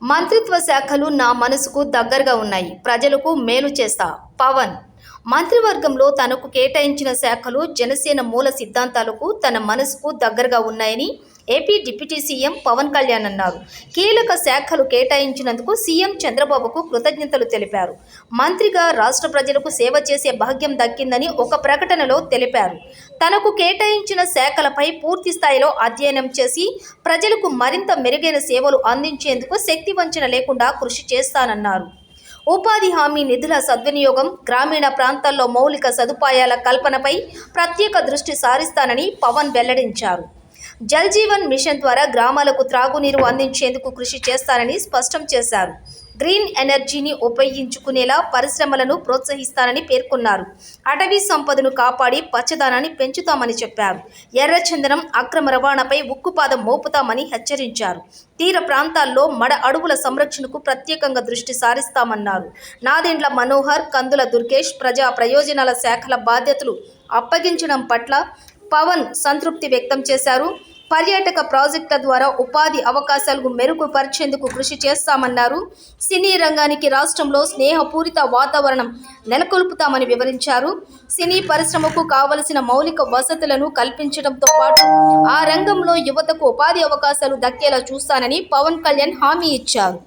మంత్రిత్వ శాఖలు నా మనసుకు దగ్గరగా ఉన్నాయి. ప్రజలకు మేలు చేస్తా. పవన్ మంత్రివర్గంలో తనకు కేటాయించిన శాఖలు జనసేన మూల సిద్ధాంతాలకు తన మనసుకు దగ్గరగా ఉన్నాయని AP deputy CM Pawan Kalyan అన్నారు. కీలక శాఖలు కేటాయించినందుకు సీఎం చంద్రబాబుకు కృతజ్ఞతలు తెలిపారు. మంత్రిగా రాష్ట్ర ప్రజలకు సేవ చేసే భాగ్యం దక్కిందని ఒక ప్రకటనలో తెలిపారు. తనకు కేటాయించిన శాఖలపై పూర్తి స్థాయిలో అధ్యయనం చేసి ప్రజలకు మరింత మెరుగైన సేవలు అందించేందుకు శక్తి వంచన లేకుండా కృషి చేస్తానన్నారు. ఉపాధి హామీ నిధుల సద్వినియోగం, గ్రామీణ ప్రాంతాల్లో మౌలిక సదుపాయాల కల్పనపై ప్రత్యేక దృష్టి సారిస్తానని పవన్ వెల్లడించారు. జల్ జీవన్ మిషన్ ద్వారా గ్రామాలకు త్రాగునీరు అందించేందుకు కృషి చేస్తానని స్పష్టం చేశారు. గ్రీన్ ఎనర్జీని ఉపయోగించుకునేలా పరిశ్రమలను ప్రోత్సహిస్తానని పేర్కొన్నారు. అటవీ సంపదను కాపాడి పచ్చదనాన్ని పెంచుతామని చెప్పారు. ఎర్రచందనం అక్రమ రవాణాపై ఉక్కుపాదం మోపుతామని హెచ్చరించారు. తీర ప్రాంతాల్లో మడ అడవుల సంరక్షణకు ప్రత్యేకంగా దృష్టి సారిస్తామన్నారు. నాదెండ్ల మనోహర్, కందుల దుర్గేష్ ప్రజా ప్రయోజనాల శాఖల బాధ్యతలు అప్పగించడం పట్ల పవన్ సంతృప్తి వ్యక్తం చేశారు. పర్యాటక ప్రాజెక్టుల ద్వారా ఉపాధి అవకాశాలను మెరుగుపరిచేందుకు కృషి చేస్తామన్నారు. సినీ రంగానికి రాష్ట్రంలో స్నేహపూరిత వాతావరణం నెలకొల్పుతామని వివరించారు. సినీ పరిశ్రమకు కావలసిన మౌలిక వసతులను కల్పించడంతో పాటు ఆ రంగంలో యువతకు ఉపాధి అవకాశాలు దక్కేలా చూస్తానని పవన్ కళ్యాణ్ హామీ ఇచ్చారు.